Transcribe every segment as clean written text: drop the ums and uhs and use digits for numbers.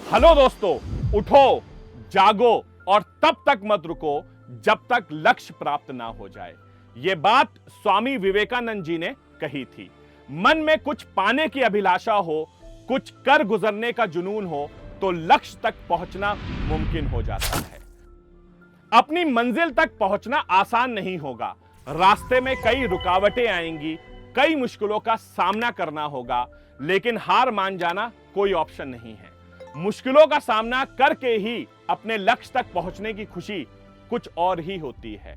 Hello दोस्तों, उठो, जागो और तब तक मत रुको जब तक लक्ष्य प्राप्त ना हो जाए। यह बात स्वामी विवेकानंद जी ने कही थी। मन में कुछ पाने की अभिलाषा हो, कुछ कर गुजरने का जुनून हो तो लक्ष्य तक पहुंचना मुमकिन हो जाता है। अपनी मंजिल तक पहुंचना आसान नहीं होगा। रास्ते में कई रुकावटें आएंगी, कई मुश्किलों का सामना करना होगा, लेकिन हार मान जाना कोई ऑप्शन नहीं है। मुश्किलों का सामना करके ही अपने लक्ष्य तक पहुंचने की खुशी कुछ और ही होती है।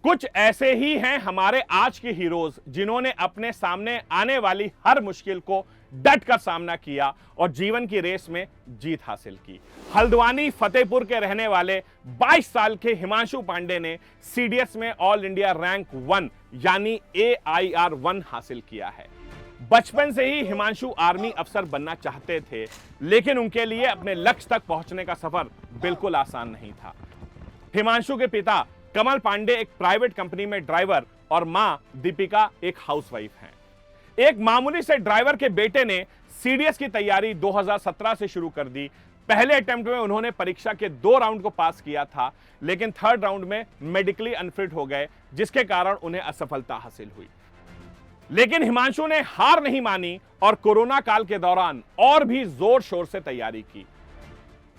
कुछ ऐसे ही हैं हमारे आज के हीरोज, जिन्होंने अपने सामने आने वाली हर मुश्किल को डट कर सामना किया और जीवन की रेस में जीत हासिल की। हल्द्वानी फतेहपुर के रहने वाले 22 साल के हिमांशु पांडे ने सीडीएस में ऑल इंडिया रैंक 1 यानी AIR 1 हासिल किया है। बचपन से ही हिमांशु आर्मी अफसर बनना चाहते थे, लेकिन उनके लिए अपने लक्ष्य तक पहुंचने का सफर बिल्कुल आसान नहीं था। हिमांशु के पिता कमल पांडे एक प्राइवेट कंपनी में ड्राइवर और मां दीपिका एक हाउसवाइफ हैं। एक मामूली से ड्राइवर के बेटे ने सीडीएस की तैयारी 2017 से शुरू कर दी। पहले अटेम्प्ट में उन्होंने परीक्षा के 2 राउंड को पास किया था, लेकिन थर्ड राउंड में मेडिकली अनफिट हो गए, जिसके कारण उन्हें असफलता हासिल हुई। लेकिन हिमांशु ने हार नहीं मानी और कोरोना काल के दौरान और भी जोर शोर से तैयारी की।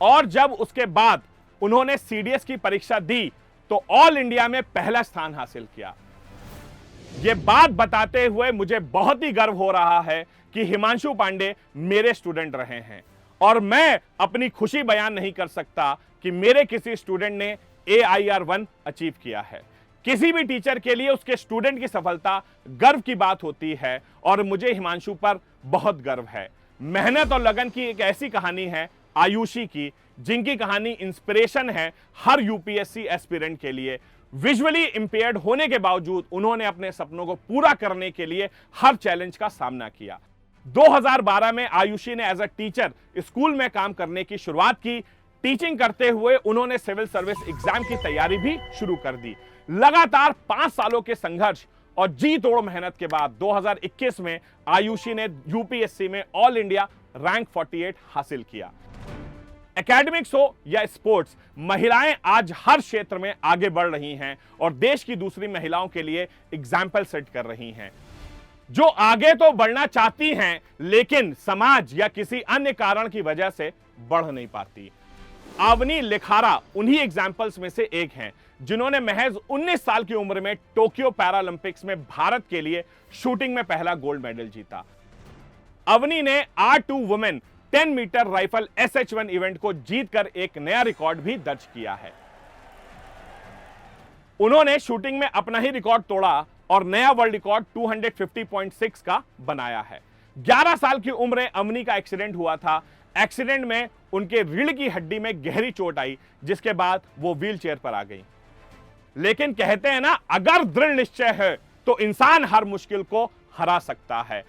और जब उसके बाद उन्होंने सीडीएस की परीक्षा दी तो ऑल इंडिया में पहला स्थान हासिल किया। यह बात बताते हुए मुझे बहुत ही गर्व हो रहा है कि हिमांशु पांडे मेरे स्टूडेंट रहे हैं, और मैं अपनी खुशी बयान नहीं कर सकता कि मेरे किसी स्टूडेंट ने AIR 1 अचीव किया है। किसी भी टीचर के लिए उसके स्टूडेंट की सफलता गर्व की बात होती है, और मुझे हिमांशु पर बहुत गर्व है। मेहनत और लगन की एक ऐसी कहानी है आयुषी की, जिनकी कहानी इंस्पिरेशन है हर यूपीएससी एस्पिरेंट के लिए। विजुअली इंपेयर्ड होने के बावजूद उन्होंने अपने सपनों को पूरा करने के लिए हर चैलेंज का सामना किया। 2012 में आयुषी ने एज अ टीचर स्कूल में काम करने की शुरुआत की। टीचिंग करते हुए उन्होंने सिविल सर्विस एग्जाम की तैयारी भी शुरू कर दी। लगातार 5 सालों के संघर्ष और जी तोड़ मेहनत के बाद 2021 में आयुषी ने यूपीएससी में ऑल इंडिया रैंक 48 हासिल किया। एकेडमिक्स हो या स्पोर्ट्स, महिलाएं आज हर क्षेत्र में आगे बढ़ रही हैं और देश की दूसरी महिलाओं के लिए एग्जाम्पल सेट कर रही हैं, जो आगे तो बढ़ना चाहती हैं लेकिन समाज या किसी अन्य कारण की वजह से बढ़ नहीं पाती। अवनी लिखारा उन्हीं एग्जाम्पल्स में से एक हैं, जिन्होंने महज 19 साल की उम्र में टोक्यो पैरालंपिक्स में भारत के लिए शूटिंग में पहला गोल्ड मेडल जीता। अवनी ने R2 women 10 metre rifle SH1 event को जीतकर एक नया रिकॉर्ड भी दर्ज किया है। उन्होंने शूटिंग में अपना ही रिकॉर्ड तोड़ा और नया वर्ल्ड रिकॉर्ड 250.6 का बनाया है। 11 साल की उम्र में अवनी का एक्सीडेंट हुआ था। एक्सीडेंट में उनके रीढ़ की हड्डी में गहरी चोट आई, जिसके बाद वो व्हीलचेयर पर आ गई। लेकिन कहते हैं ना, अगर दृढ़ निश्चय है तो इंसान हर मुश्किल को हरा सकता है।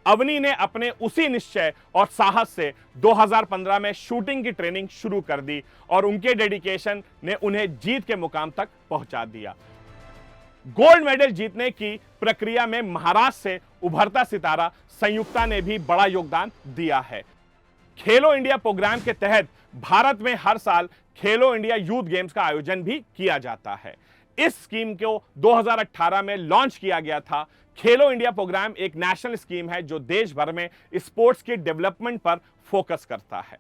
अवनी ने अपने उसी निश्चय और साहस से 2015 में शूटिंग की ट्रेनिंग शुरू कर दी और उनके डेडिकेशन ने उन्हें जीत के मुकाम तक पहुंचा दिया। गोल्ड मेडल जीतने की प्रक्रिया में महाराष्ट्र से उभरता सितारा संयुक्ता ने भी बड़ा योगदान दिया है। खेलो इंडिया प्रोग्राम के तहत भारत में हर साल खेलो इंडिया यूथ गेम्स का आयोजन भी किया जाता है। इस स्कीम को 2018 में लॉन्च किया गया था। खेलो इंडिया प्रोग्राम एक नेशनल स्कीम है जो देश भर में स्पोर्ट्स के डेवलपमेंट पर फोकस करता है।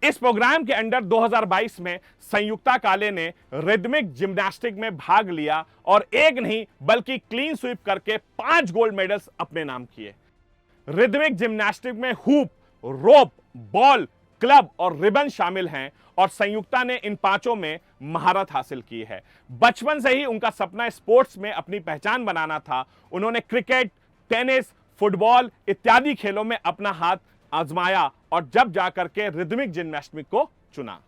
इस प्रोग्राम के अंडर 2022 में संयुक्ता काले ने रिदमिक जिम्नास्टिक में भाग लिया और एक नहीं बल्कि क्लीन स्वीप करके 5 गोल्ड मेडल्स अपने नाम किए। रिदमिक जिम्नास्टिक में हुप, रोप, बॉल, क्लब और रिबन शामिल हैं और संयुक्ता ने इन 5 में महारत हासिल की है। बचपन से ही उनका सपना स्पोर्ट्स में अपनी पहचान बनाना था। उन्होंने क्रिकेट, टेनिस, फुटबॉल इत्यादि खेलों में अपना हाथ आजमाया और जब जाकर के रिदमिक जिम्नास्टिक को चुना।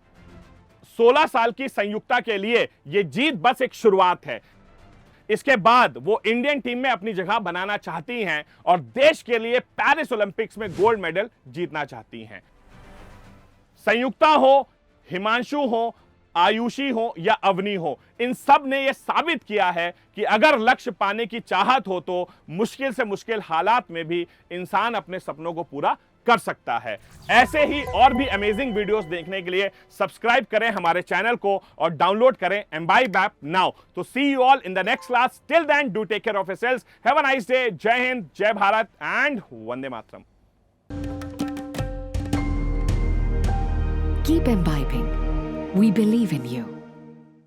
16 साल की संयुक्ता के लिए यह जीत बस एक शुरुआत है। इसके बाद वो इंडियन टीम में अपनी जगह बनाना चाहती हैं और देश के लिए पेरिस ओलंपिक्स में गोल्ड मेडल जीतना चाहती हैं। संयुक्ता हो, हिमांशु हो, आयुषी हो या अवनी हो, इन सब ने यह साबित किया है कि अगर लक्ष्य पाने की चाहत हो तो मुश्किल से मुश्किल हालात में भी इंसान अपने सपनों को पूरा कर सकता है। ऐसे ही और भी अमेजिंग वीडियोस देखने के लिए सब्सक्राइब करें हमारे चैनल को और डाउनलोड करें एम्बाइब ऐप नाउ। तो see you all in the next class. Till then do take care of yourselves. Have a nice day. Jai Hind, Jai Bharat and Vande Mataram. Keep imbibing. We believe in you.